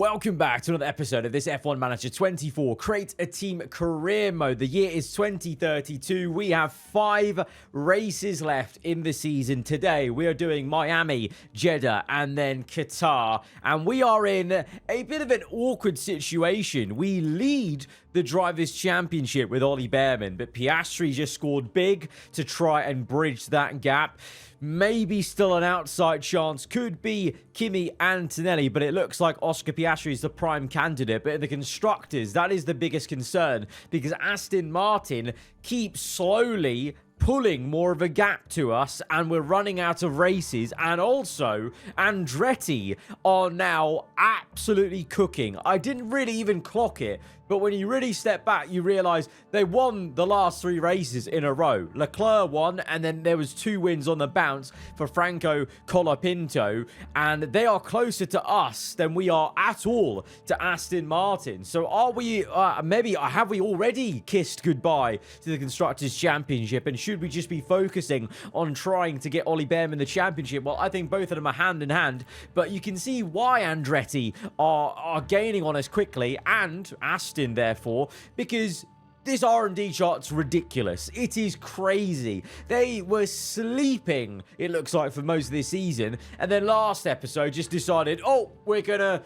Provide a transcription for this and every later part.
Welcome back to another episode of this F1 Manager 24 Create a Team Career Mode. The year is 2032. We have 5 races left in the season. Today, we are doing Miami, Jeddah, and then Qatar. And we are in a bit of an awkward situation. We lead the Drivers' Championship with Ollie Bearman, but Piastri just scored big to try and bridge that gap. Maybe still an outside chance. Could be Kimi Antonelli, but it looks like Oscar Piastri is the prime candidate. But in the constructors, that is the biggest concern because Aston Martin keeps slowly pulling more of a gap to us, and we're running out of races. And also, Andretti are now absolutely cooking. I didn't really even clock it, but when you really step back, you realize they won the last 3 races in a row. Leclerc won, and then there was 2 wins on the bounce for Franco Colapinto, and they are closer to us than we are at all to Aston Martin. So are we, have we already kissed goodbye to the Constructors' Championship, and should we just be focusing on trying to get Ollie Bearman the championship? Well, I think both of them are hand in hand, but you can see why Andretti are gaining on us quickly, and Aston therefore, because this R&D chart's ridiculous. It is crazy. They were sleeping, it looks like, for most of this season, and then last episode just decided, oh, we're gonna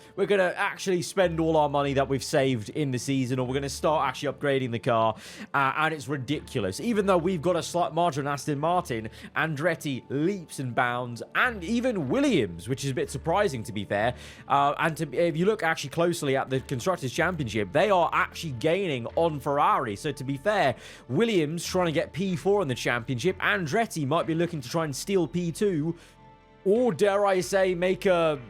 actually spend all our money that we've saved in the season, or we're gonna start actually upgrading the car, and it's ridiculous. Even though we've got a slight margin on Aston Martin, Andretti leaps and bounds, and even Williams, which is a bit surprising, to be fair. If you look actually closely at the Constructors' Championship, they are actually gaining on Ferrari. So to be fair, Williams trying to get P4 in the championship. Andretti might be looking to try and steal P2, or dare I say, make a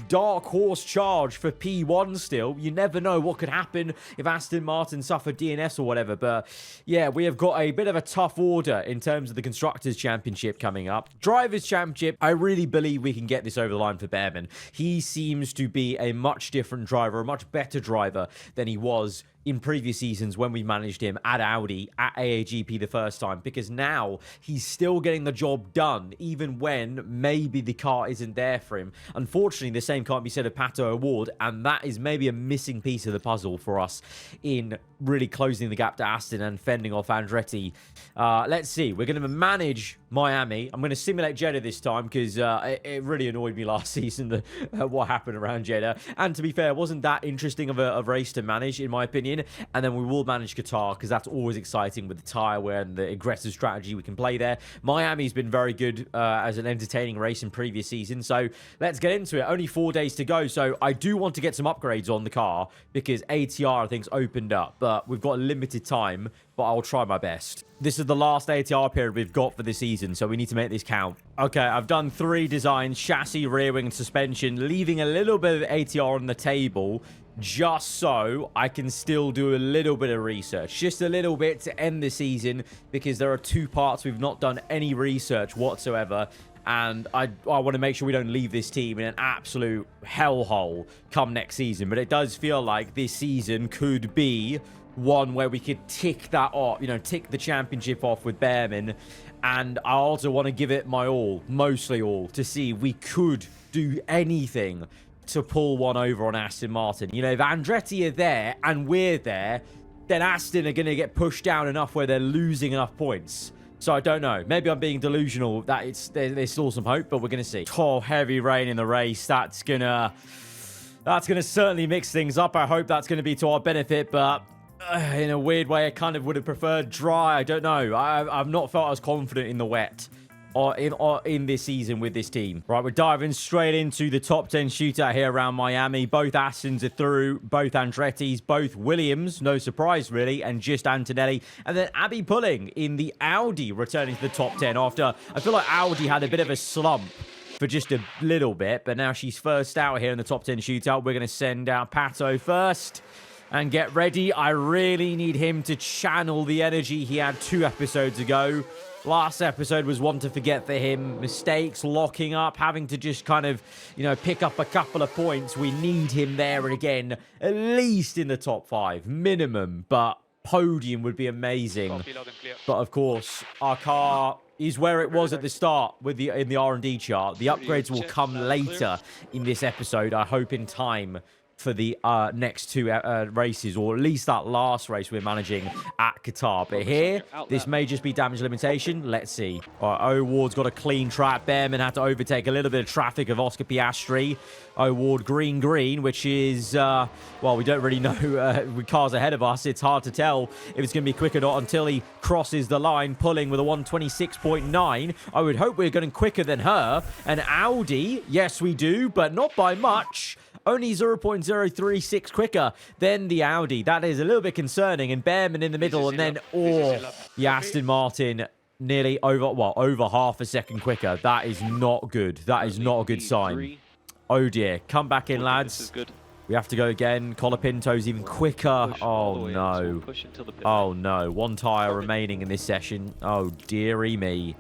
dark horse charge for P1 still. You never know what could happen if Aston Martin suffer DNS or whatever. But yeah, we have got a bit of a tough order in terms of the Constructors' Championship coming up. Drivers' Championship, I really believe we can get this over the line for Bearman. He seems to be a much different driver, a much better driver than he was in previous seasons when we managed him at Audi, at AAGP the first time, because now he's still getting the job done, even when maybe the car isn't there for him. Unfortunately, the same can't be said of Pato O'Ward, and that is maybe a missing piece of the puzzle for us in really closing the gap to Aston and fending off Andretti. Let's see. We're going to manage Miami. I'm going to simulate Jeddah this time because it really annoyed me last season, what happened around Jeddah. And to be fair, it wasn't that interesting of a race to manage, in my opinion. And then we will manage Qatar because that's always exciting with the tyre wear and the aggressive strategy we can play there. Miami's been very good as an entertaining race in previous seasons. So let's get into it. Only 4 days to go. So I do want to get some upgrades on the car because ATR, I think, is opened up. But we've got a limited time, but I'll try my best. This is the last ATR period we've got for the season, so we need to make this count. Okay, I've done 3 designs, chassis, rear wing, and suspension, leaving a little bit of ATR on the table just so I can still do a little bit of research. Just a little bit to end the season because there are 2 parts we've not done any research whatsoever. And I want to make sure we don't leave this team in an absolute hellhole come next season. But it does feel like this season could be one where we could tick that off, tick the championship off with Bearman. And I also want to give it my all, mostly all, to see if we could do anything to pull one over on Aston Martin. If Andretti are there and we're there, then Aston are going to get pushed down enough where they're losing enough points. So I don't know. Maybe I'm being delusional that there's still some hope, but we're going to see. Oh, heavy rain in the race. That's gonna certainly mix things up. I hope that's going to be to our benefit, but in a weird way, I kind of would have preferred dry. I don't know. I've not felt as confident in the wet or in this season with this team. Right, we're diving straight into the top 10 shootout here around Miami. Both Astons are through, both Andretti's, both Williams, no surprise really, and just Antonelli. And then Abby Pulling in the Audi returning to the top 10 after, I feel like Audi had a bit of a slump for just a little bit, but now she's first out here in the top 10 shootout. We're going to send out Pato first. And get ready. I really need him to channel the energy he had 2 episodes ago. Last episode was one to forget for him. Mistakes, locking up, having to just kind of, pick up a couple of points. We need him there again, at least in the top 5, minimum. But podium would be amazing. But of course, our car is where it was at the start with in the R&D chart. The upgrades will come later in this episode, I hope in time for the next two races, or at least that last race we're managing at Qatar. But here, this may just be damage limitation. Let's see. All right, O-Ward's got a clean track. Bearman had to overtake a little bit of traffic of Oscar Piastri. O-Ward green, which is, well, we don't really know with cars ahead of us. It's hard to tell if it's going to be quick or not until he crosses the line, pulling with a 126.9. I would hope we're going quicker than her. An Audi, yes, we do, but not by much. Only 0.036 quicker than the Audi. That is a little bit concerning. And Bearman in the middle, and then, the Aston Martin nearly over half a second quicker. That is not good. That is not a good sign. Oh, dear. Come back in, lads. This is good. We have to go again. Colapinto's even quicker. Oh, no. Oh, no. One tyre remaining in this session. Oh, dearie me.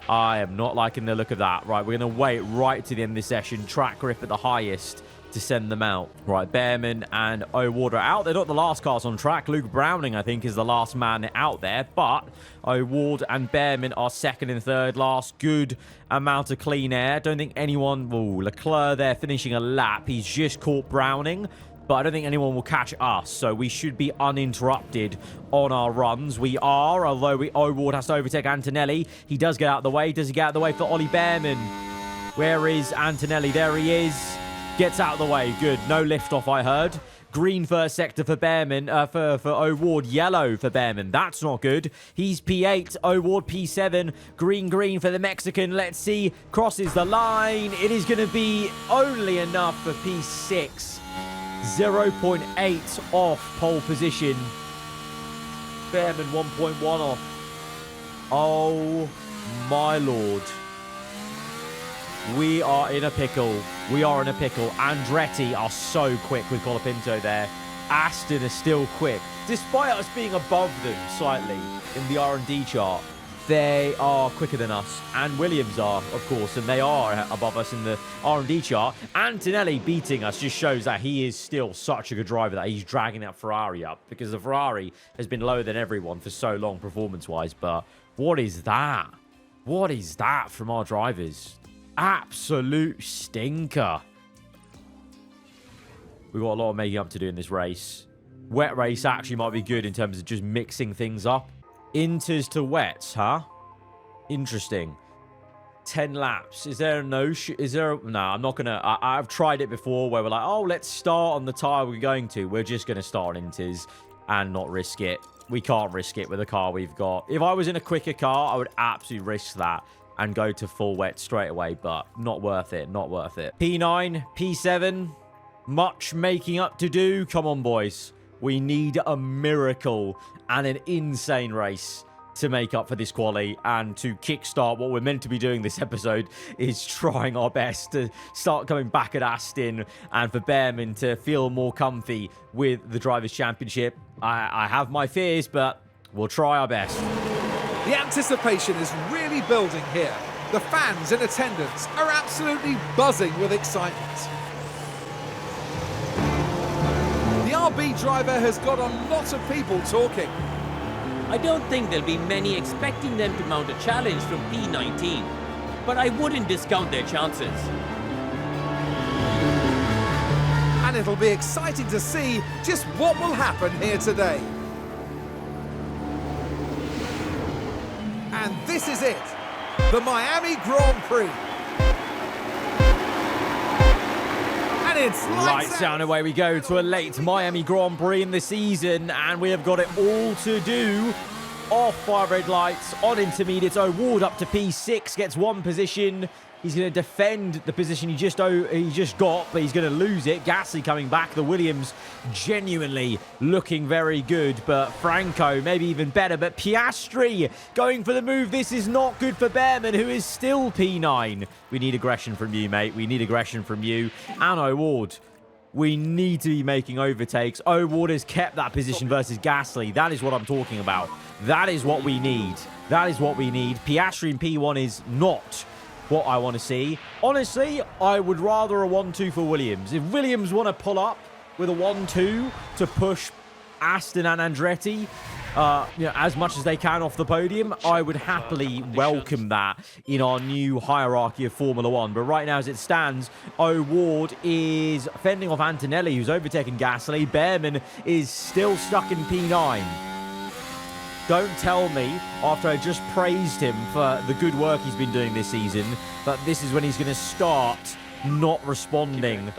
I am not liking the look of that. Right, we're going to wait right to the end of this session. Track grip at the highest to send them out. Right, Bearman and O-Ward are out. They're not the last cars on track. Luke Browning, I think, is the last man out there. But O-Ward and Bearman are second and third last. Good amount of clean air. Don't think anyone... Oh, Leclerc there finishing a lap. He's just caught Browning. But I don't think anyone will catch us. So we should be uninterrupted on our runs. We are, although O-Ward has to overtake Antonelli. He does get out of the way. Does he get out of the way for Ollie Bearman? Where is Antonelli? There he is. Gets out of the way. Good. No lift off, I heard. Green first sector for Bearman, for O-Ward. Yellow for Bearman. That's not good. He's P8. O-Ward P7. Green for the Mexican. Let's see. Crosses the line. It is going to be only enough for P6. 0.8 off pole position. Bearman 1.1 off. Oh, my Lord. We are in a pickle. We are in a pickle. Andretti are so quick with Colapinto there. Aston is still quick. Despite us being above them slightly in the R&D chart, they are quicker than us. And Williams are, of course, and they are above us in the R&D chart. Antonelli beating us just shows that he is still such a good driver, that he's dragging that Ferrari up, because the Ferrari has been lower than everyone for so long performance-wise. But what is that? What is that from our drivers? Absolute stinker. We've got a lot of making up to do in this race. Wet race actually might be good in terms of just mixing things up. Inters to wets, huh? Interesting. 10 laps. Is there a no? No, I'm not gonna. I've tried it before where we're like, oh, let's start on the tire we're going to. We're just gonna start on inters and not risk it. We can't risk it with the car we've got. If I was in a quicker car, I would absolutely risk that and go to full wet straight away, but not worth it. Not worth it. P9, P7, much making up to do. Come on, boys. We need a miracle and an insane race to make up for this quali, and to kickstart what we're meant to be doing this episode is trying our best to start coming back at Aston, and for Bearman to feel more comfy with the Drivers' Championship. I have my fears, but we'll try our best. The anticipation is really building here. The fans in attendance are absolutely buzzing with excitement. The RB driver has got a lot of people talking. I don't think there'll be many expecting them to mount a challenge from P19, but I wouldn't discount their chances. And it'll be exciting to see just what will happen here today. And this is it, the Miami Grand Prix. And it's lights down, away we go to a late Miami Grand Prix in the season, and we have got it all to do. Off fire red lights, on intermediates. O-Ward up to P6, gets one position. He's going to defend the position he just got, but he's going to lose it. Gasly coming back. The Williams genuinely looking very good, but Franco maybe even better. But Piastri going for the move. This is not good for Bearman, who is still P9. We need aggression from you, mate. We need aggression from you. And O-Ward, we need to be making overtakes. O-Ward has kept that position versus Gasly. That is what I'm talking about. That is what we need. That is what we need. Piastri in P1 is not what I want to see. Honestly, I would rather a 1-2 for Williams. If Williams want to pull up with a 1-2 to push Aston and Andretti, as much as they can off the podium, I would happily welcome that in our new hierarchy of Formula One. But right now, as it stands, O'Ward is fending off Antonelli, who's overtaken Gasly. Behrman is still stuck in P9. Don't tell me, after I just praised him for the good work he's been doing this season, that this is when he's going to start not responding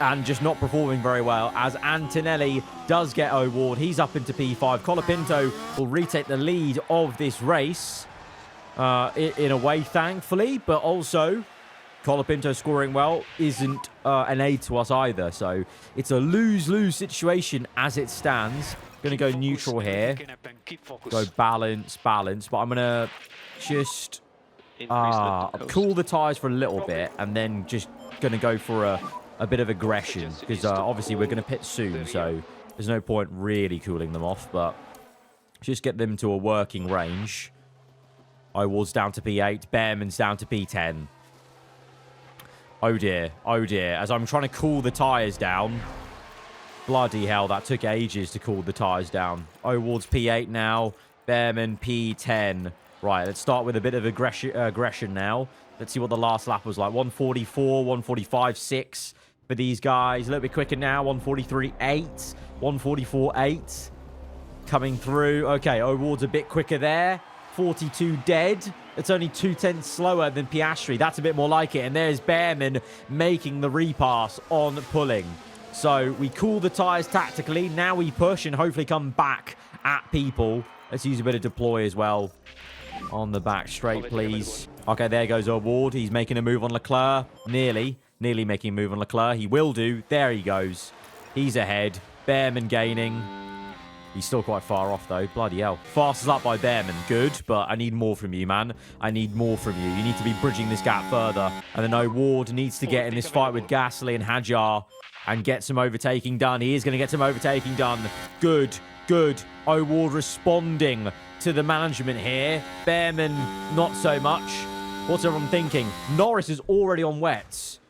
and just not performing very well, as Antonelli does get O'Ward. He's up into P5. Colapinto will retake the lead of this race in a way, thankfully, but also Colapinto scoring well isn't an aid to us either. So it's a lose-lose situation as it stands. Going to go neutral here. Go balance, but I'm going to just cool the tyres for a little bit and then just going to go for a bit of aggression, because obviously we're going to pit soon, so there's no point really cooling them off, but just get them to a working range. O'Ward's down to P8, Behrman's down to P10. Oh dear, as I'm trying to cool the tyres down. Bloody hell, that took ages to cool the tyres down. O'Ward's P8 now, Behrman P10. Right, let's start with a bit of aggression now. Let's see what the last lap was like. 144, 145.6 for these guys. A little bit quicker now. 143.8, 144.8 coming through. Okay, O'Ward's a bit quicker there. 42 dead. It's only 2/10 slower than Piastri. That's a bit more like it. And there's Behrman making the repass on pulling. So we cool the tyres tactically. Now we push and hopefully come back at people. Let's use a bit of deploy as well. On the back straight, please. Okay, there goes O'Ward. He's making a move on Leclerc. Nearly making a move on Leclerc. He will do. There he goes. He's ahead. Behrman gaining. He's still quite far off, though. Bloody hell. Fastest up by Behrman. Good, but I need more from you, man. I need more from you. You need to be bridging this gap further. And then O'Ward needs to get in this fight with Gasly and Hadjar and get some overtaking done. He is going to get some overtaking done. Good. O'Ward responding to the management here. Behrman, not so much. What's everyone thinking? Norris is already on wets.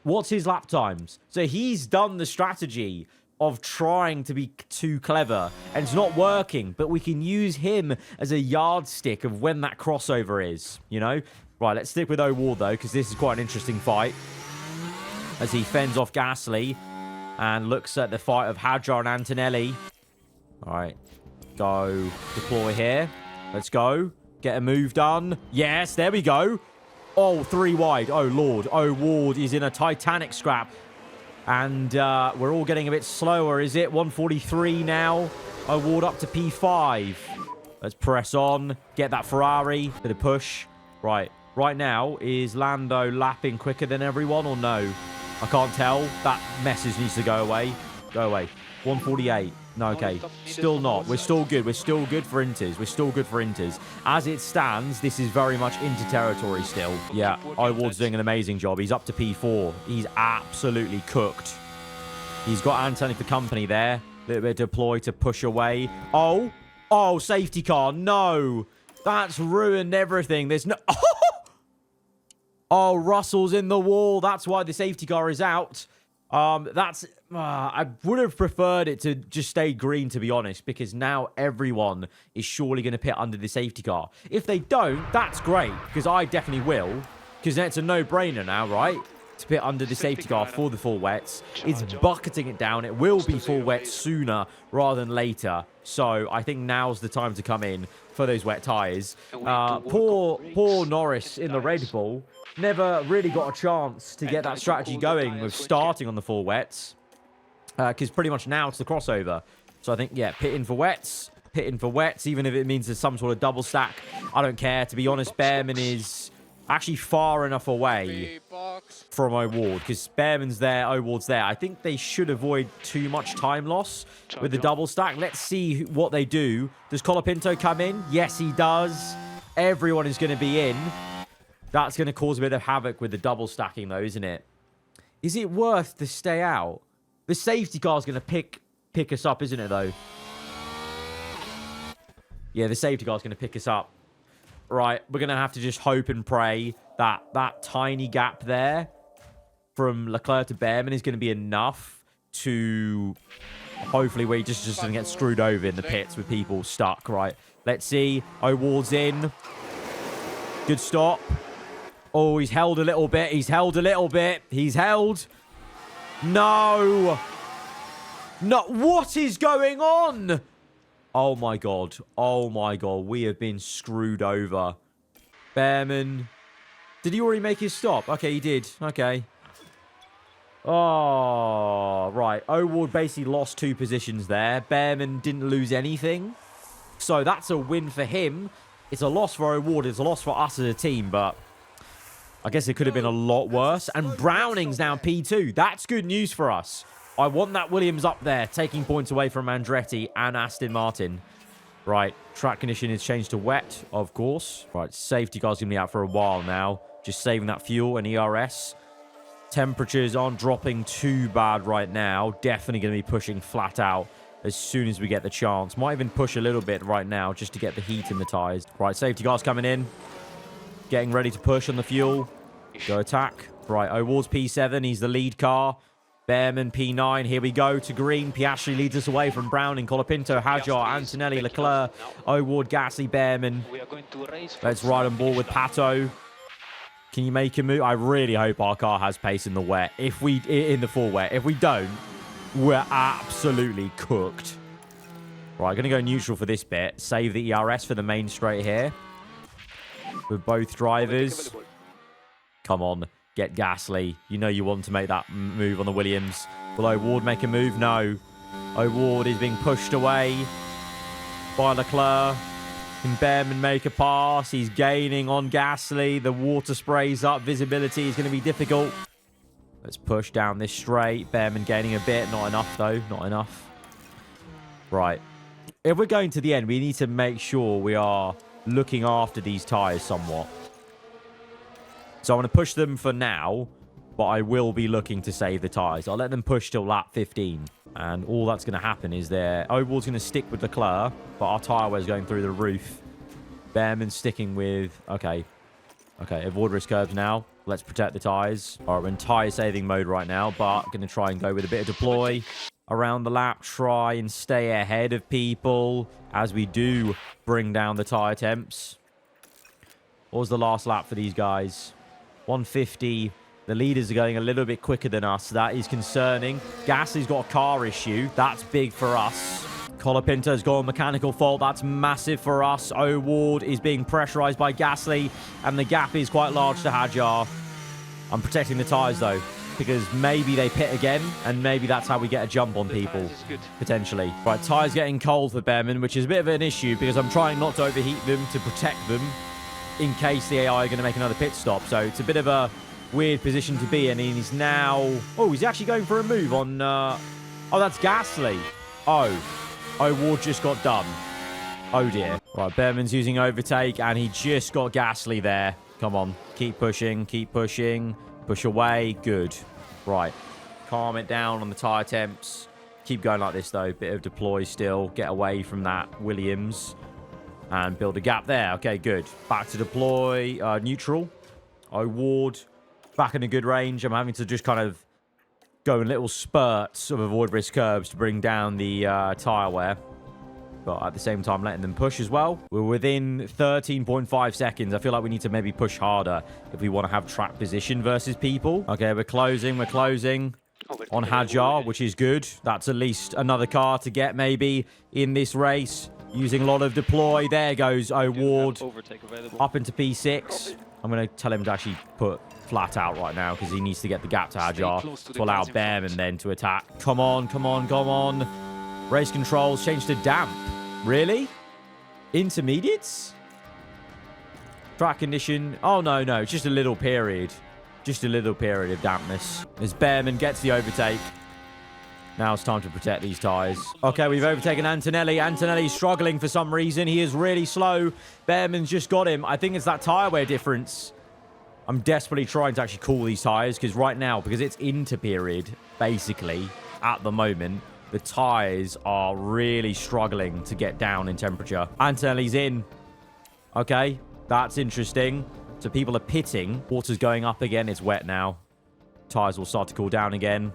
What's his lap times? So he's done the strategy of trying to be too clever, and it's not working, but we can use him as a yardstick of when that crossover is, you know? Right, let's stick with O'Ward, though, because this is quite an interesting fight as he fends off Gasly and looks at the fight of Hadjar and Antonelli. All right, go deploy here. Let's go. Get a move done. Yes, there we go. Oh, 3 wide. Oh, Lord. O'Ward is in a titanic scrap. And we're all getting a bit slower, is it? 143 now. O'Ward up to P5. Let's press on. Get that Ferrari. Bit of push. Right. Right now, is Lando lapping quicker than everyone or no? I can't tell. That message needs to go away. Go away. 148. No, okay. Still not. We're still good. We're still good for Inters. We're still good for Inters. As it stands, this is very much Inter territory still. Yeah, O'Ward's doing an amazing job. He's up to P4. He's absolutely cooked. He's got Anthony for company there. A little bit of deploy to push away. Oh, safety car. No. That's ruined everything. There's no... Oh, Russell's in the wall. That's why the safety car is out. I would have preferred it to just stay green, to be honest, because now everyone is surely going to pit under the safety car. If they don't, that's great, because I definitely will, because then it's a no-brainer now, right? To pit under the safety car for the full wets. It's bucketing it down. It will be full wet sooner rather than later. So I think now's the time to come in for those wet tyres. Poor Norris in the Red Bull never really got a chance to get that strategy going with starting on the full wets. Because pretty much now it's the crossover. So I think, yeah, pit in for wets, even if it means there's some sort of double stack. I don't care. To be honest, Behrman is actually far enough away from O'Ward, because Behrman's there, O'Ward's there. I think they should avoid too much time loss with the double stack. Let's see what they do. Does Colapinto come in? Yes, he does. Everyone is going to be in. That's going to cause a bit of havoc with the double stacking, though, isn't it? Is it worth to stay out? The safety car's going to pick us up, isn't it, though? Yeah, the safety car's going to pick us up. Right, we're going to have to just hope and pray that that tiny gap there from Leclerc to Behrman is going to be enough to Hopefully we just doesn't get screwed over in the pits with people stuck, right? Let's see. O'Ward's in. Good stop. Oh, he's held a little bit. He's held a little bit. He's held. No. No. What is going on? Oh, my God. Oh, my God. We have been screwed over. Bearman. Did he already make his stop? Okay, he did. Okay. Oh, right. O'Ward basically lost 2 positions there. Bearman didn't lose anything. So that's a win for him. It's a loss for O'Ward. It's a loss for us as a team, but I guess it could have been a lot worse. And Browning's now P2. That's good news for us. I want that Williams up there, taking points away from Andretti and Aston Martin. Right, track condition is changed to wet, of course. Right, safety car's going to be out for a while now. Just saving that fuel and ERS. Temperatures aren't dropping too bad right now. Definitely going to be pushing flat out as soon as we get the chance. Might even push a little bit right now just to get the heat in the tyres. Right, safety car's coming in. Getting ready to push on the fuel. Go attack. Right, O'Ward's P7. He's the lead car. Bearman P9. Here we go to green. Piastri leads us away from Browning, Colapinto, Hadjar, Antonelli, Leclerc, O'Ward, Gasly, Bearman. Let's ride on board with Pato. Can you make a move? I really hope our car has pace in the wet. In the full wet. If we don't, we're absolutely cooked. Right, going to go neutral for this bit. Save the ERS for the main straight here. With both drivers. Come on, get Gasly. You know you want to make that move on the Williams. Will O'Ward make a move? No. O'Ward is being pushed away by Leclerc. Can Bearman make a pass? He's gaining on Gasly. The water sprays up. Visibility is going to be difficult. Let's push down this straight. Bearman gaining a bit. Not enough, though. Not enough. Right. If we're going to the end, we need to make sure we are looking after these tyres somewhat. So I'm going to push them for now, but I will be looking to save the tyres. I'll let them push till lap 15. And all that's going to happen is O'Ward's going to stick with Leclerc, but our tyre wear is going through the roof. Bearman's sticking with... Okay, avoid risk curves now. Let's protect the tyres. All right, we're in tyre saving mode right now, but going to try and go with a bit of deploy around the lap. Try and stay ahead of people as we do bring down the tyre temps. What was the last lap for these guys? 150. The leaders are going a little bit quicker than us. That is concerning. Gasly's got a car issue. That's big for us. Colapinto's got a mechanical fault. That's massive for us. O'Ward is being pressurized by Gasly, and the gap is quite large to Hadjar. I'm protecting the tyres, though, because maybe they pit again, and maybe that's how we get a jump on people, potentially. Right, tyres getting cold for Bearman, which is a bit of an issue, because I'm trying not to overheat them to protect them in case the AI are going to make another pit stop. So it's a bit of a weird position to be in. And he's now... Oh, he's actually going for a move on... Oh, that's Gasly. Oh. O'Ward just got done. Oh, dear. Right, Bearman's using overtake, and he just got Gasly there. Come on. Keep pushing. Keep pushing. Push away. Good. Right. Calm it down on the tyre temps. Keep going like this, though. Bit of deploy still. Get away from that Williams. And build a gap there. Okay, good. Back to deploy. Neutral. O'Ward. Back in a good range. I'm having to just kind of go in little spurts of avoid risk curves to bring down the tyre wear. But at the same time, letting them push as well. We're within 13.5 seconds. I feel like we need to maybe push harder if we want to have track position versus people. Okay, we're closing. We're closing on Hadjar, which is good. That's at least another car to get maybe in this race. Using a lot of deploy. There goes O'Ward. Up into P6. I'm going to tell him to actually put flat out right now because he needs to get the gap to Hadjar to allow Bearman then to attack. Come on, come on, come on. Race controls changed to damp. Really? Intermediates? Track condition. Oh, no, no. It's just a little period. Just a little period of dampness. As Bearman gets the overtake. Now it's time to protect these tyres. Okay, we've overtaken Antonelli. Antonelli's struggling for some reason. He is really slow. Bearman's just got him. I think it's that tyre wear difference. I'm desperately trying to actually cool these tyres because right now, because it's inter period, basically, at the moment, the tyres are really struggling to get down in temperature. Antonelli's in. Okay, that's interesting. So people are pitting. Water's going up again. It's wet now. Tyres will start to cool down again.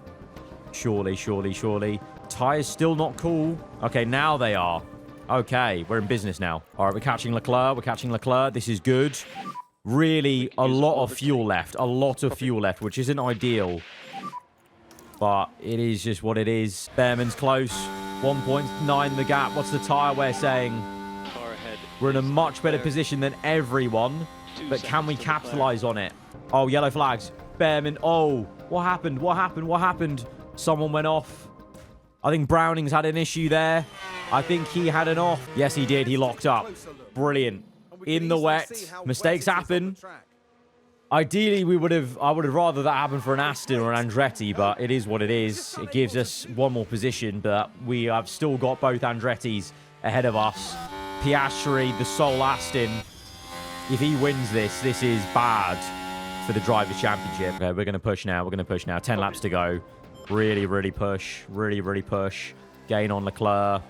Surely, surely, surely. Tyres still not cool. Okay, now they are. Okay, we're in business now. All right, we're catching Leclerc. We're catching Leclerc. This is good. Really, a lot of fuel left. A lot of fuel left, which isn't ideal. But it is just what it is. Behrman's close. 1.9 the gap. What's the tyre wear saying? We're in a much better position than everyone. But can we capitalize on it? Oh, yellow flags. Behrman. Oh, what happened? What happened? What happened? Someone went off. I think Browning's had an issue there. I think he had an off. Yes, he did. He locked up. Brilliant. In the wet. Mistakes happen. Ideally, I would have rather that happen for an Aston or an Andretti, but it is what it is. It gives us one more position, but we have still got both Andrettis ahead of us. Piastri, the sole Aston. If he wins this, this is bad for the Drivers' Championship. Okay, we're going to push now. We're going to push now. 10 laps to go. Really, really push. Really, really push. Gain on Leclerc.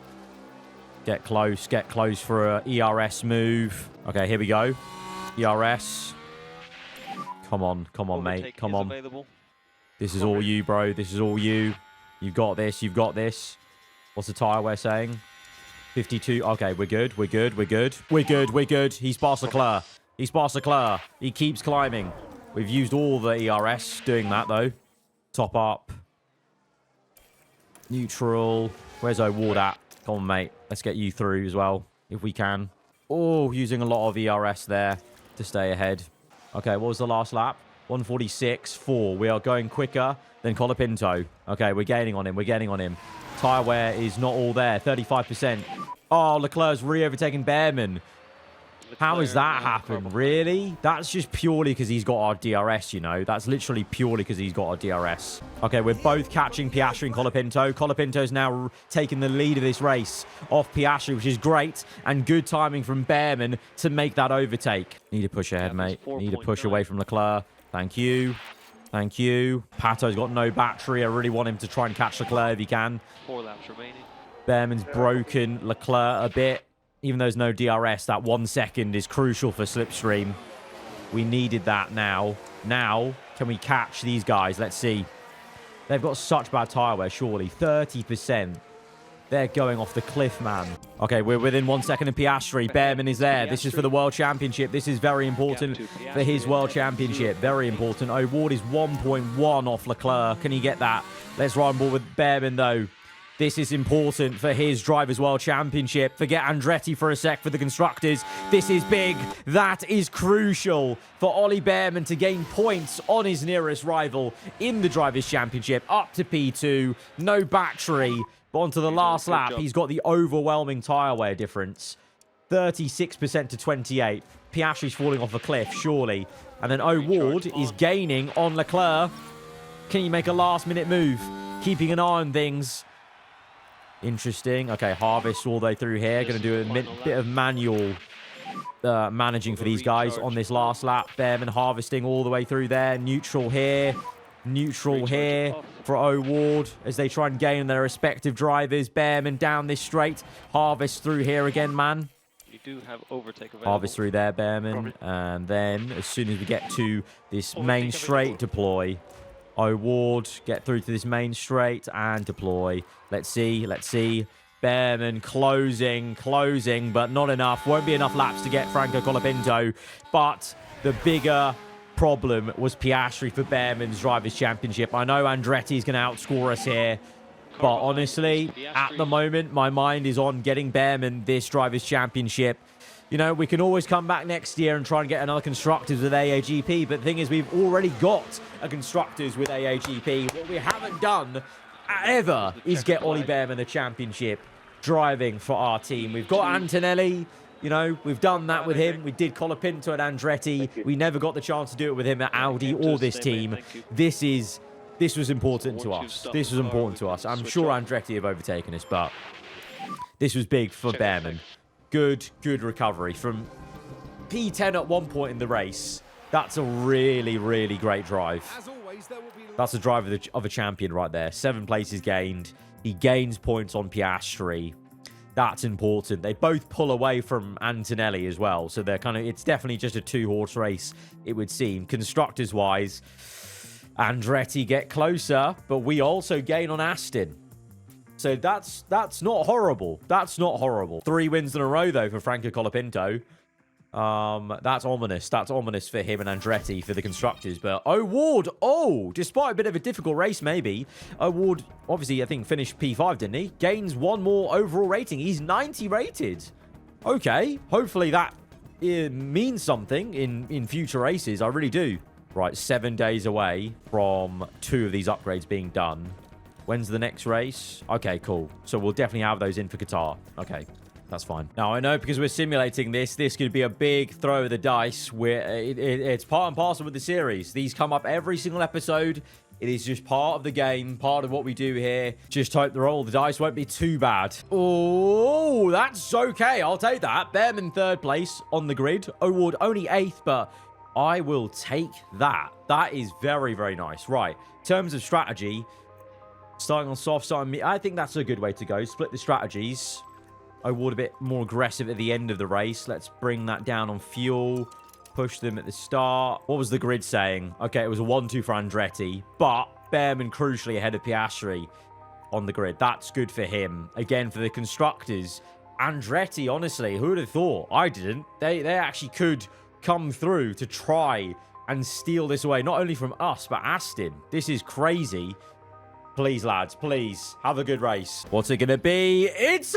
Get close for a ERS move. Okay, here we go. ERS. Come on, mate. Come on. This is all you, bro. This is all you. You've got this. You've got this. What's the tyre we're saying? 52. Okay, we're good. We're good. We're good. We're good. We're good. He's past Leclerc. He's past Leclerc. He keeps climbing. We've used all the ERS doing that, though. Top up. Neutral. Where's O'Ward at? Come on, mate. Let's get you through as well, if we can. Oh, using a lot of ERS there to stay ahead. Okay, what was the last lap? 146.4. We are going quicker than Colapinto. Okay, we're gaining on him. We're getting on him. Tyre wear is not all there. 35%. Oh, Leclerc's re-overtaking Behrman. How has that happened? Really? That's just purely because he's got our DRS, you know. That's literally purely because he's got our DRS. Okay, we're both catching Piastri and Colapinto. Colapinto's now taking the lead of this race off Piastri, which is great. And good timing from Behrman to make that overtake. Need to push ahead, mate. Need to push away from Leclerc. Thank you. Thank you. Pato's got no battery. I really want him to try and catch Leclerc if he can. 4 laps remaining. Behrman's broken Leclerc a bit. Even though there's no DRS, that 1 second is crucial for slipstream. We needed that now. Now, can we catch these guys? Let's see. They've got such bad tyre wear, surely. 30%. They're going off the cliff, man. Okay, we're within 1 second of Piastri. Behrman is there. This is for the World Championship. This is very important for his World Championship. Very important. O'Ward is 1.1 off Leclerc. Can he get that? Let's run ball with Behrman, though. This is important for his Drivers' World Championship. Forget Andretti for a sec for the Constructors. This is big. That is crucial for Ollie Behrman to gain points on his nearest rival in the Drivers' Championship. Up to P2. No battery. But onto the last lap, he's got the overwhelming tyre wear difference. 36% to 28. Piastri's falling off a cliff, surely. And then O'Ward is gaining on Leclerc. Can he make a last-minute move? Keeping an eye on things. Interesting. Okay, harvest all the way through here. Going to do a bit of manual managing for these guys on this last lap. Behrman harvesting all the way through there. Neutral here. Neutral here for O'Ward as they try and gain their respective drivers. Behrman down this straight. Harvest through here again, man. You do have overtake available. Harvest through there, Behrman. And then as soon as we get to this main straight, deploy. O'Ward, get through to this main straight and deploy. Let's see, let's see. Behrman closing, but not enough. Won't be enough laps to get Franco Colapinto. But the bigger problem was Piastri for Behrman's Drivers' Championship. I know Andretti is going to outscore us here. But honestly, at the moment, my mind is on getting Behrman this Drivers' Championship. You know, we can always come back next year and try and get another Constructors with AAGP. But the thing is, we've already got a Constructors with AAGP. What we haven't done ever is get Ollie Behrman the championship driving for our team. We've got Antonelli. You know, we've done that with him. We did Colapinto at Andretti. We never got the chance to do it with him at Audi or this team. This was important to us. This was important to us. I'm sure Andretti have overtaken us, but this was big for Behrman. Good recovery from P10 at one point in the race. That's a really, really great drive. That's a drive of a champion right there. 7 places gained. He gains points on Piastri. That's important. They both pull away from Antonelli as well. So they're it's definitely just a 2-horse race, it would seem. Constructors-wise, Andretti get closer, but we also gain on Aston. So that's not horrible. That's not horrible. 3 wins in a row, though, for Franco Colapinto. That's ominous. That's ominous for him and Andretti for the constructors. But O'Ward, despite a bit of a difficult race, maybe, O'Ward, obviously, I think, finished P5, didn't he? Gains 1 more overall rating. He's 90 rated. Okay. Hopefully that means something in future races. I really do. Right, 7 days away from 2 of these upgrades being done. When's the next race? Okay, cool. So we'll definitely have those in for Qatar. Okay. That's fine. Now, I know because we're simulating this could be a big throw of the dice. It's part and parcel with the series. These come up every single episode. It is just part of the game, part of what we do here. Just hope the roll of the dice won't be too bad. Oh, that's okay. I'll take that. Behrman 3rd place on the grid. O'Ward only 8th, but I will take that. That is very, very nice. Right. In terms of strategy, starting on soft, starting I think that's a good way to go. Split the strategies. O'Ward a bit more aggressive at the end of the race. Let's bring that down on fuel. Push them at the start. What was the grid saying? Okay, it was a 1-2 for Andretti, but Behrman crucially ahead of Piastri on the grid. That's good for him. Again, for the constructors, Andretti, honestly, who would have thought? I didn't. They actually could come through to try and steal this away, not only from us, but Aston. This is crazy. Please, lads, please, have a good race. What's it going to be? It's...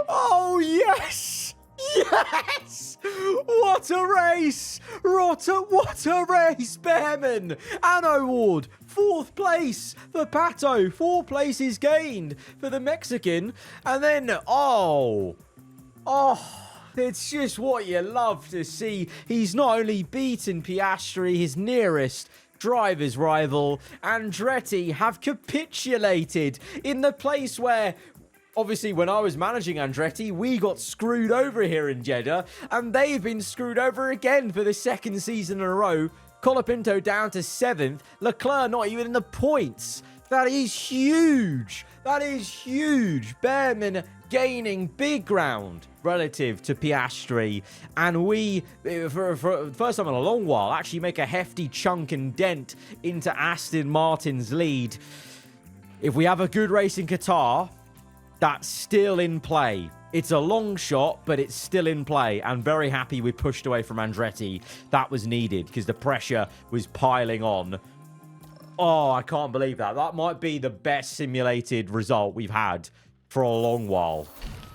Oh, yes! Yes! What a race! What a race, Behrman! And O'Ward, 4th place for Pato. 4 places gained for the Mexican. And then, it's just what you love to see. He's not only beaten Piastri, his nearest driver's rival, Andretti, have capitulated in the place where... Obviously, when I was managing Andretti, we got screwed over here in Jeddah, and they've been screwed over again for the 2nd season in a row. Colapinto down to 7th. Leclerc not even in the points. That is huge. That is huge. Behrman gaining big ground relative to Piastri. And we, for the first time in a long while, actually make a hefty chunk and dent into Aston Martin's lead. If we have a good race in Qatar... That's still in play. It's a long shot, but it's still in play. And very happy we pushed away from Andretti. That was needed because the pressure was piling on. Oh, I can't believe that. That might be the best simulated result we've had for a long while.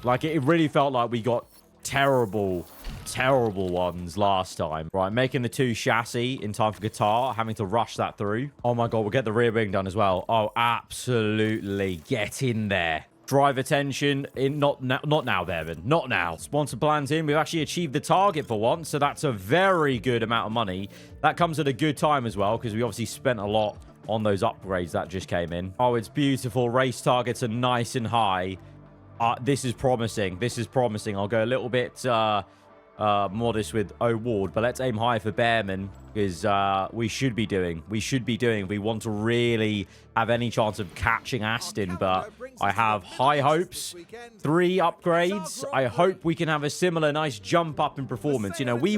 Like, it really felt like we got terrible ones last time. Right, making the 2 chassis in time for Qatar, having to rush that through. Oh my God, we'll get the rear wing done as well. Oh, absolutely. Get in there. Drive attention. Not now, Behrman. Not now. Sponsor plans in. We've actually achieved the target for once, so that's a very good amount of money. That comes at a good time as well, because we obviously spent a lot on those upgrades that just came in. Oh, it's beautiful. Race targets are nice and high. This is promising. This is promising. I'll go a little bit modest with O'Ward, but let's aim high for Behrman, because we should be doing. We want to really have any chance of catching Aston, but I have high hopes. 3 upgrades. I hope we can have a similar nice jump up in performance. We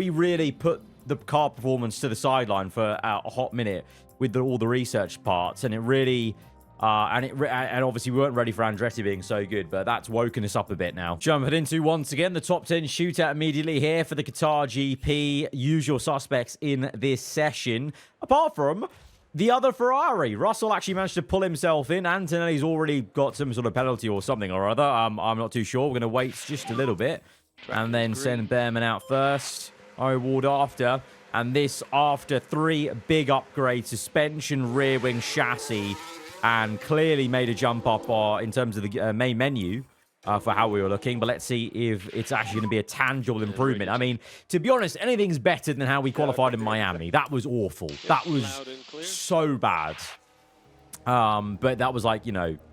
really put the car performance to the sideline for a hot minute with all the research parts, and it really... and obviously we weren't ready for Andretti being so good, but that's woken us up a bit now. Jumping into, once again, the top 10 shootout immediately here for the Qatar GP. Usual suspects in this session, apart from the other Ferrari. Russell actually managed to pull himself in. Antonelli's already got some sort of penalty or something or other. I'm not too sure. We're going to wait just a little bit and then send Behrman out first. O'Ward after. And this after 3 big upgrades: suspension, rear wing, chassis. And clearly made a jump up in terms of the main menu for how we were looking. But let's see if it's actually going to be a tangible improvement. I mean, to be honest, anything's better than how we qualified in Miami. That was awful. That was so bad. But that was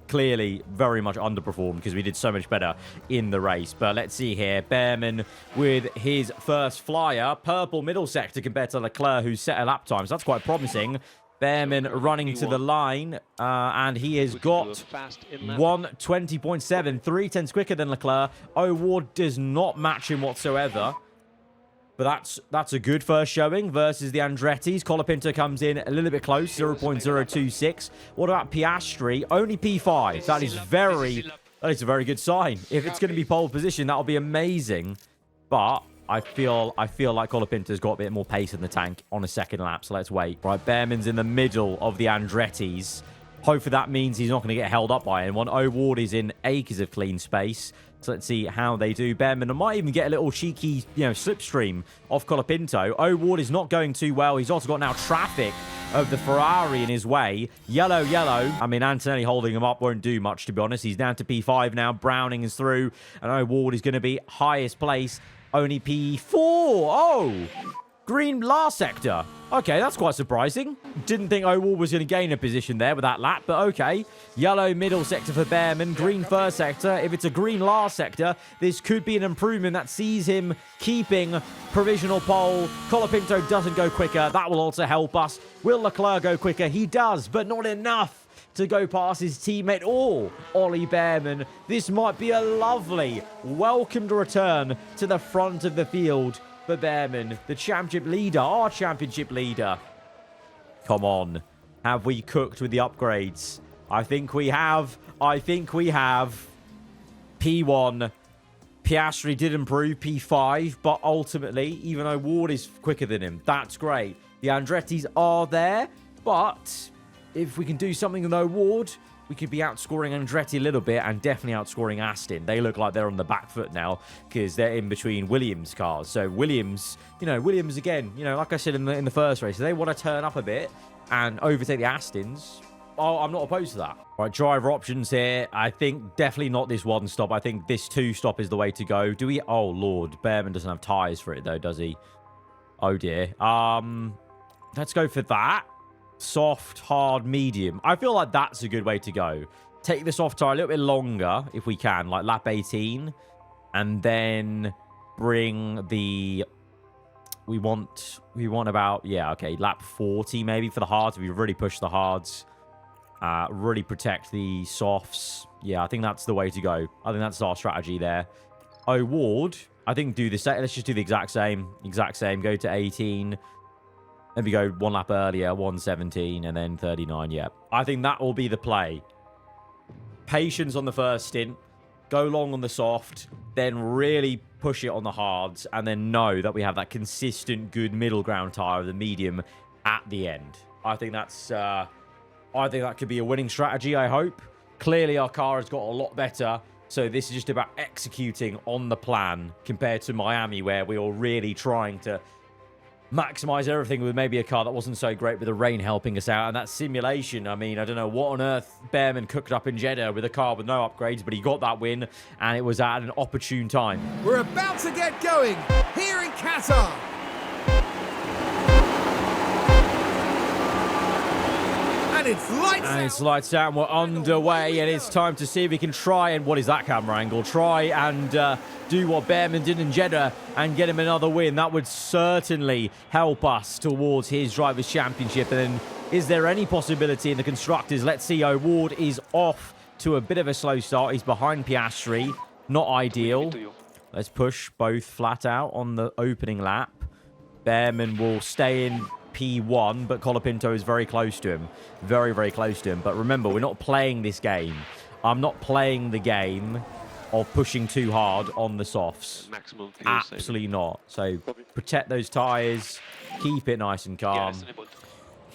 clearly very much underperformed because we did so much better in the race. But let's see here. Behrman with his first flyer. Purple middle sector compared to Leclerc, who's set a lap time. So that's quite promising. Behrman running to the line, and he has got 1:20.7, 3/10 quicker than Leclerc. O'Ward does not match him whatsoever. But that's a good first showing versus the Andrettis. Colapinto comes in a little bit close, 0.026. What about Piastri? Only P5. That is a very good sign. If it's going to be pole position, that'll be amazing. But I feel like Colapinto's got a bit more pace in the tank on a second lap, so let's wait. Right, Behrman's in the middle of the Andrettis. Hopefully that means he's not going to get held up by anyone. O'Ward is in acres of clean space. So let's see how they do. Behrman might even get a little cheeky, slipstream off Colapinto. O'Ward is not going too well. He's also got now traffic of the Ferrari in his way. Yellow. I mean, Antonelli holding him up won't do much, to be honest. He's down to P5 now. Browning is through. And O'Ward is going to be highest place. Only P4. Oh! Green last sector. Okay, that's quite surprising. Didn't think O'Ward was going to gain a position there with that lap, but okay. Yellow middle sector for Behrman. Green first sector. If it's a green last sector, this could be an improvement that sees him keeping provisional pole. Colapinto doesn't go quicker. That will also help us. Will Leclerc go quicker? He does, but not enough to go past his teammate or Ollie Behrman. This might be a lovely welcomed return to the front of the field for Behrman, the championship leader, our championship leader. Come on. Have we cooked with the upgrades? I think we have. P1. Piastri did improve, P5, but ultimately, even though Ward is quicker than him, that's great. The Andrettis are there, but if we can do something with Ward, we could be outscoring Andretti a little bit and definitely outscoring Aston. They look like they're on the back foot now because they're in between Williams cars. So Williams again, like I said in the first race, they want to turn up a bit and overtake the Astons. Oh, I'm not opposed to that. All right, driver options here. I think definitely not this one stop. I think this two stop is the way to go. Do we? Oh, Lord. Behrman doesn't have tyres for it, though, does he? Oh, dear. Let's go for that. Soft, hard, medium. I feel like that's a good way to go. Take the soft tire a little bit longer, if we can, like lap 18. And then bring the... We want about... Yeah, okay, lap 40 maybe for the hards. We really push the hards. Really protect the softs. Yeah, I think that's the way to go. I think that's our strategy there. O'Ward, I think do the same. Let's just do the exact same. Go to 18. Then we go one lap earlier, 117, and then 39. Yeah, I think that will be the play. Patience on the first stint. Go long on the soft. Then really push it on the hards. And then know that we have that consistent, good middle ground tire of the medium at the end. I think that's... I think that could be a winning strategy, I hope. Clearly, our car has got a lot better. So this is just about executing on the plan compared to Miami, where we were really trying to maximize everything with maybe a car that wasn't so great with the rain helping us out. And that simulation, I mean, I don't know what on earth Behrman cooked up in Jeddah with a car with no upgrades, but he got that win, and it was at an opportune time. We're about to get going here in Qatar. And it's lights out. And we're underway, and it's time to see if we can try and... What is that camera angle? Try and do what Behrman did in Jeddah and get him another win. That would certainly help us towards his Drivers' Championship. And then, is there any possibility in the Constructors? Let's see. O'Ward is off to a bit of a slow start. He's behind Piastri. Not ideal. Let's push both flat out on the opening lap. Behrman will stay in P1, but Colapinto is very close to him. Very, very close to him. But remember, we're not playing this game. I'm not playing the game of pushing too hard on the softs. Absolutely not. So protect those tyres. Keep it nice and calm.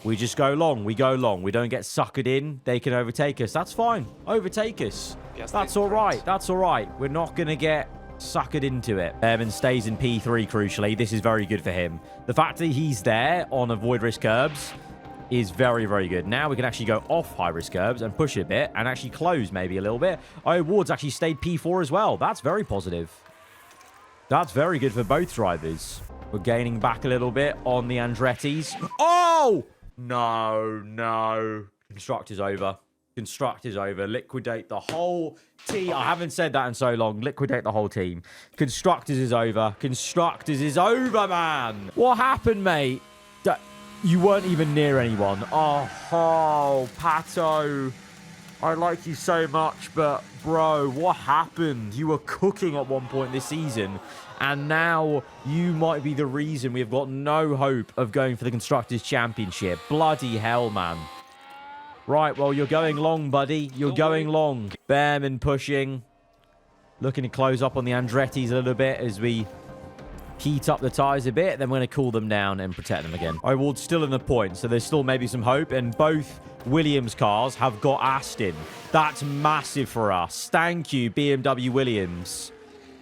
We just go long. We go long. We don't get suckered in. They can overtake us. That's fine. Overtake us. That's all right. That's all right. We're not going to get suckered into it. Behrman stays in P3, crucially. This is very good for him. The fact that he's there on avoid risk curbs is very, very good. Now we can actually go off high risk curbs and push it a bit and actually close maybe a little bit. Oh, Ward's actually stayed P4 as well. That's very positive. That's very good for both drivers. We're gaining back a little bit on the Andrettis. Oh! No. Constructors over. Constructors over. Liquidate the whole team. I haven't said that in so long. Liquidate the whole team. Constructors is over. Constructors is over, man. What happened, mate? You weren't even near anyone. Oh, Pato. I like you so much, but bro, what happened? You were cooking at one point this season, and now you might be the reason we have got no hope of going for the Constructors' Championship. Bloody hell, man. Right, well, you're going long, buddy. You're going long. Bearman pushing. Looking to close up on the Andrettis a little bit as we heat up the tyres a bit. Then we're going to cool them down and protect them again. O'Ward's still in the point, so there's still maybe some hope. And both Williams cars have got Aston. That's massive for us. Thank you, BMW Williams.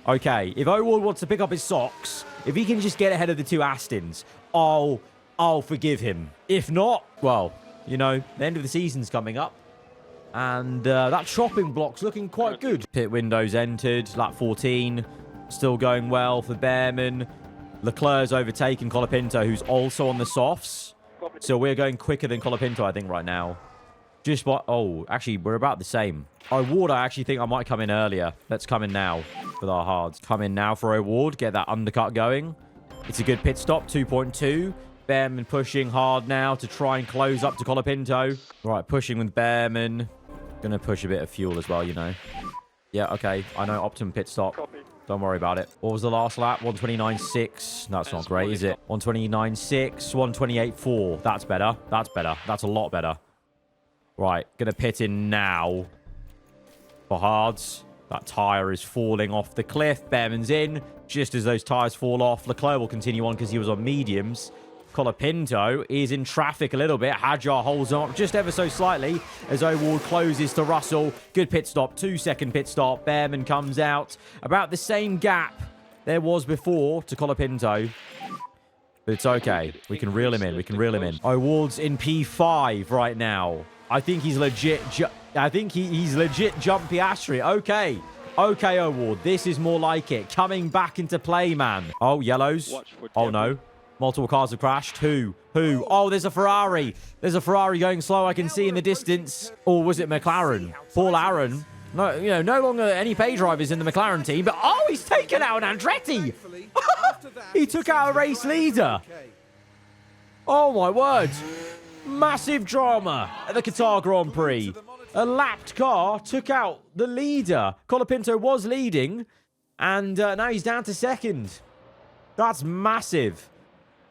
Okay, if O'Ward wants to pick up his socks, if he can just get ahead of the two Astons, I'll forgive him. If not, well, you know, the end of the season's coming up. And that chopping block's looking quite good. Pit windows entered, lap 14. Still going well for Bearman. Leclerc's overtaken Colapinto, who's also on the softs. So we're going quicker than Colapinto, I think, right now. Just what... Oh, actually, we're about the same. O'Ward, I actually think I might come in earlier. Let's come in now with our hards. Come in now for O'Ward. Get that undercut going. It's a good pit stop, 2.2. Bearman pushing hard now to try and close up to Colapinto. Right, pushing with Bearman. Gonna push a bit of fuel as well, you know. Yeah, okay. I know, optimum pit stop. Copy. Don't worry about it. What was the last lap? 129.6. That's not great, is it? 129.6, 128.4. That's better. That's better. That's a lot better. Right, gonna pit in now for hards. That tyre is falling off the cliff. Bearman's in. Just as those tyres fall off, Leclerc will continue on because he was on mediums. Colapinto is in traffic a little bit. Hadjar holds him up just ever so slightly as O'Ward closes to Russell. Good pit stop. 2-second pit stop. Bearman comes out. About the same gap there was before to Colapinto. But it's okay. We can reel him in. We can reel him in. O'Ward's in P5 right now. I think he's legit. He's legit jump Piastri. Okay. Okay, O'Ward. This is more like it. Coming back into play, man. Oh, yellows. Oh, no. Multiple cars have crashed. Who? Oh, there's a Ferrari. There's a Ferrari going slow. I can see in the distance. Or was it McLaren? Paul Aaron. No, you know, no longer any pay drivers in the McLaren team. But, oh, he's taken out an Andretti. He took out a race leader. Oh, my word. Massive drama at the Qatar Grand Prix. A lapped car took out the leader. Colapinto was leading. And now he's down to second. That's massive.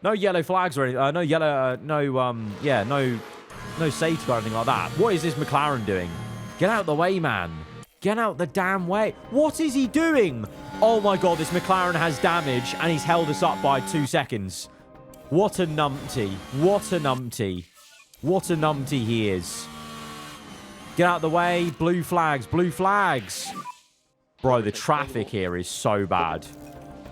No yellow flags or anything. No safety or anything like that. What is this McLaren doing? Get out the way, man. Get out the damn way. What is he doing? Oh my God, this McLaren has damage and he's held us up by 2 seconds. What a numpty. What a numpty. What a numpty he is. Get out the way. Blue flags. Blue flags. Bro, the traffic here is so bad.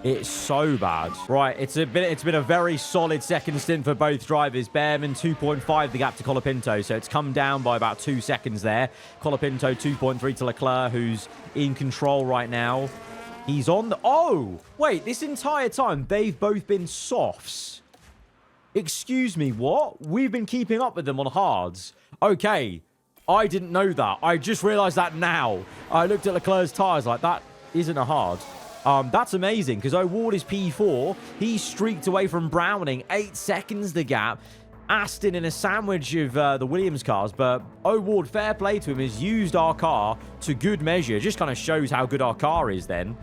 It's so bad. Right, it's been a very solid second stint for both drivers. Bearman 2.5 the gap to Colapinto, so it's come down by about 2 seconds there. Colapinto 2.3 to Leclerc, who's in control right now. He's on the... Oh! Wait, this entire time, they've both been softs. Excuse me, what? We've been keeping up with them on hards. Okay, I didn't know that. I just realized that now. I looked at Leclerc's tyres like, that isn't a hard. That's amazing because O'Ward is P4. He streaked away from Browning. 8 seconds the gap. Aston in a sandwich of the Williams cars. But O'Ward, fair play to him, has used our car to good measure. Just kind of shows how good our car is then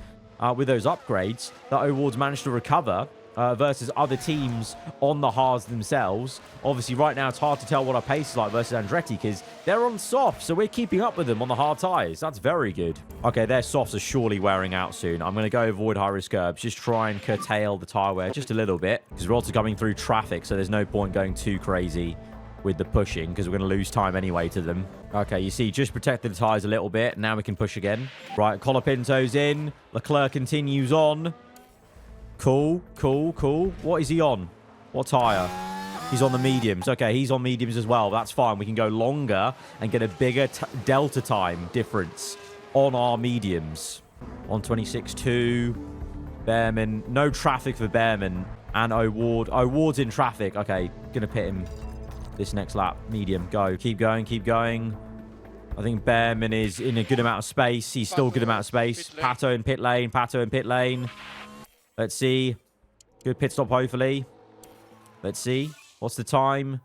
with those upgrades that O'Ward's managed to recover versus other teams on the hards themselves. Obviously, right now, it's hard to tell what our pace is like versus Andretti because they're on soft, so we're keeping up with them on the hard tyres. That's very good. Okay, their softs are surely wearing out soon. I'm going to go avoid high-risk curbs, just try and curtail the tyre wear just a little bit because we're also coming through traffic, so there's no point going too crazy with the pushing because we're going to lose time anyway to them. Okay, you see, just protected the tyres a little bit. Now we can push again. Right, Colapinto's in. Leclerc continues on. Cool. What is he on? What tyre? He's on the mediums. Okay, he's on mediums as well. That's fine. We can go longer and get a bigger delta time difference on our mediums. 126.2. Bearman. No traffic for Bearman and O'Ward. O'Ward's in traffic. Okay, gonna pit him this next lap. Medium. Go. Keep going. I think Bearman is in a good amount of space. He's still a good amount of space. Pato in pit lane. Let's see. Good pit stop, hopefully. Let's see. What's the time?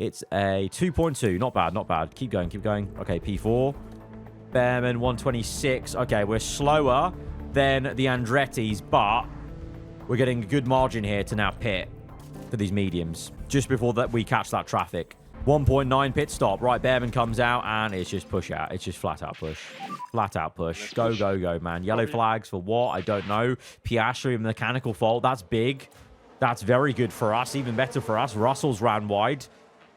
It's a 2.2. Not bad, not bad. Keep going, keep going. Okay, P4. Bearman, 126. Okay, we're slower than the Andrettis, but we're getting a good margin here to now pit for these mediums. Just before that we catch that traffic. 1.9 pit stop. Right, Bearman comes out, and it's just push out. It's just flat out push. Flat out push. Go, go, go, man. Yellow flags for what? I don't know. Piastri, mechanical fault. That's big. That's very good for us. Even better for us. Russell's ran wide.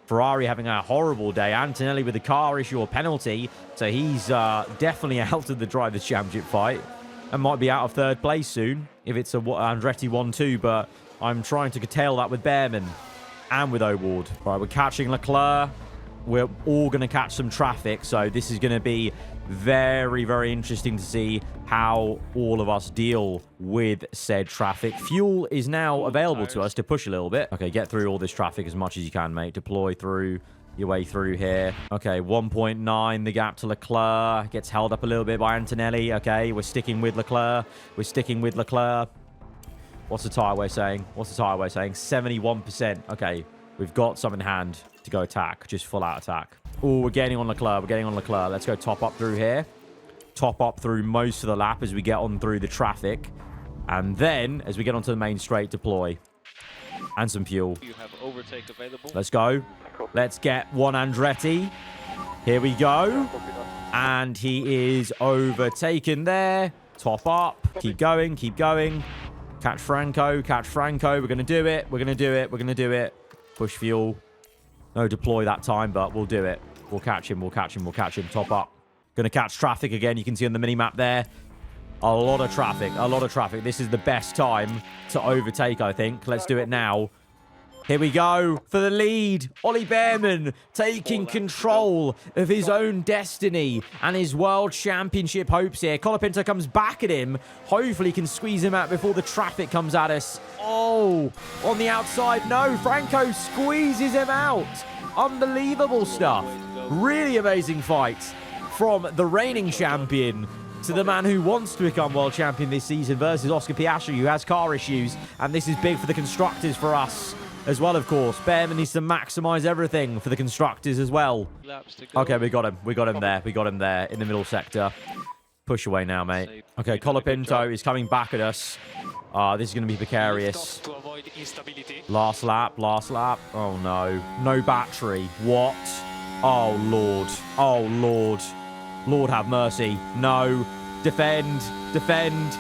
Ferrari having a horrible day. Antonelli with a car issue or penalty. So he's definitely out of the Drivers' Championship fight. And might be out of third place soon if it's a Andretti 1-2. But I'm trying to curtail that with Bearman and with O'Ward. Right, we're catching Leclerc. We're all going to catch some traffic. So this is going to be very, very interesting to see how all of us deal with said traffic. Fuel is now available to us to push a little bit. Okay, get through all this traffic as much as you can, mate. Deploy through your way through here. Okay, 1.9, the gap to Leclerc. Gets held up a little bit by Antonelli. Okay, we're sticking with Leclerc. We're sticking with Leclerc. What's the tyre we're saying? What's the tyre we're saying? 71%. Okay, we've got some in hand to go attack. Just full out attack. Oh, we're getting on Leclerc. We're getting on Leclerc. Let's go top up through here. Top up through most of the lap as we get on through the traffic. And then, as we get onto the main straight, deploy. And some fuel. You have overtake available. Let's go. Let's get one Andretti. Here we go. And he is overtaken there. Top up. Keep going. Keep going. Catch Franco. Catch Franco. We're going to do it. We're going to do it. We're going to do it. Push fuel. No deploy that time, but we'll do it. We'll catch him. We'll catch him. We'll catch him. Top up. Going to catch traffic again. You can see on the mini-map there. A lot of traffic. A lot of traffic. This is the best time to overtake, I think. Let's do it now. Here we go for the lead. Ollie Bearman taking control of his own destiny and his World Championship hopes here. Colapinto comes back at him. Hopefully he can squeeze him out before the traffic comes at us. Oh, on the outside. No, Franco squeezes him out. Unbelievable stuff. Really amazing fight from the reigning champion to the man who wants to become world champion this season versus Oscar Piastri, who has car issues. And this is big for the constructors for us as well, of course. Bearman needs to maximize everything for the constructors as well. Okay, we got him. We got him there. We got him there in the middle sector. Push away now, mate. Okay, Colapinto is coming back at us. This is going to be precarious. Last lap, last lap. Oh, no. No battery. What? Oh, Lord. Oh, Lord. Lord have mercy. No. Defend. Defend.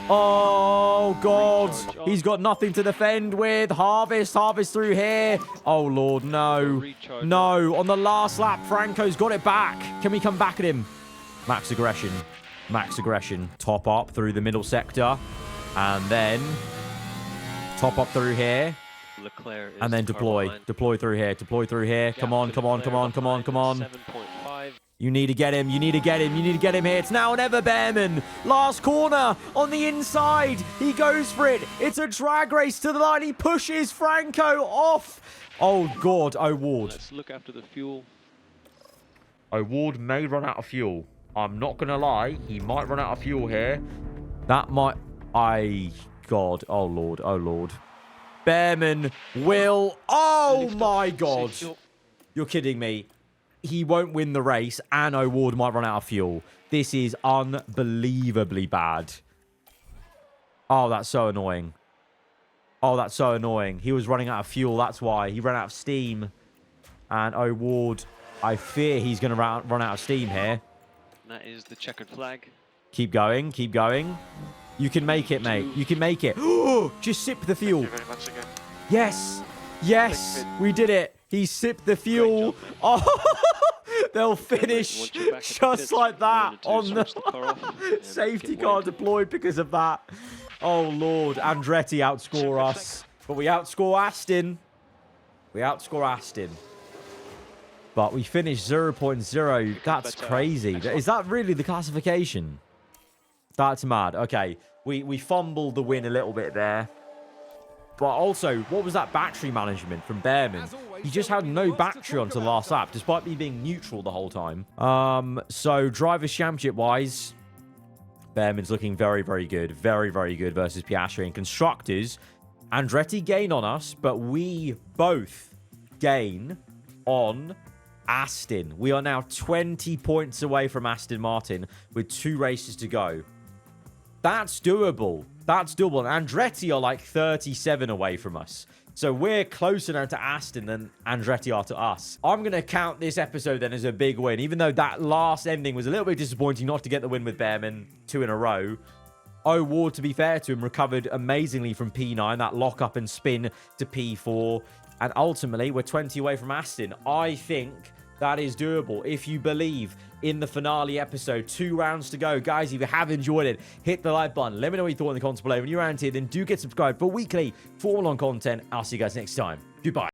Oh, God. He's got nothing to defend with. Harvest. Harvest through here. Oh, Lord. No. No. On the last lap, Franco's got it back. Can we come back at him? Max aggression. Max aggression. Top up through the middle sector. And then top up through here. Leclerc is and then deploy. Deploy through here. Deploy through here. Come on, come on, come on, come on, come on. 7.5. You need to get him. You need to get him. You need to get him here. It's now or never, Bearman. Last corner on the inside. He goes for it. It's a drag race to the line. He pushes Franco off. Oh, God. O'Ward. Let's look after the fuel. O'Ward may run out of fuel. I'm not going to lie. He might run out of fuel here. That might... God. Oh, Lord. Oh, Lord. Bearman will... Oh, my God. You're kidding me. He won't win the race, and O'Ward might run out of fuel. This is unbelievably bad. Oh, that's so annoying. Oh, that's so annoying. He was running out of fuel. That's why. He ran out of steam. And O'Ward, I fear he's going to run out of steam here. And that is the checkered flag. Keep going. Keep going. You can make it, mate. You can make it. Just sip the fuel. Thank you very much again. Yes. Yes. We did it. He sipped the fuel. Oh, they'll finish just like that on the safety car deployed because of that. Oh, Lord. Andretti outscore us. But we outscore Aston. We outscore Aston. But we finished 0.0. That's crazy. Is that really the classification? That's mad. Okay. We fumbled the win a little bit there. But also, what was that battery management from Bearman? He just had no battery onto the last lap, despite me being neutral the whole time. So, Drivers' Championship-wise, Bearman's looking very, very good. Very, very good versus Piastri. And Constructors, Andretti gain on us, but we both gain on Aston. We are now 20 points away from Aston Martin with 2 races to go. That's doable. That's doable. And Andretti are like 37 away from us. So we're closer now to Aston than Andretti are to us. I'm going to count this episode then as a big win, even though that last ending was a little bit disappointing not to get the win with Behrman 2 in a row. Ward, to be fair to him, recovered amazingly from P9, that lock up and spin to P4. And ultimately, we're 20 away from Aston. I think that is doable if you believe in the finale episode. 2 rounds to go. Guys, if you have enjoyed it, hit the like button. Let me know what you thought in the comments below. When you're around here, then do get subscribed for weekly Formula 1 content. I'll see you guys next time. Goodbye.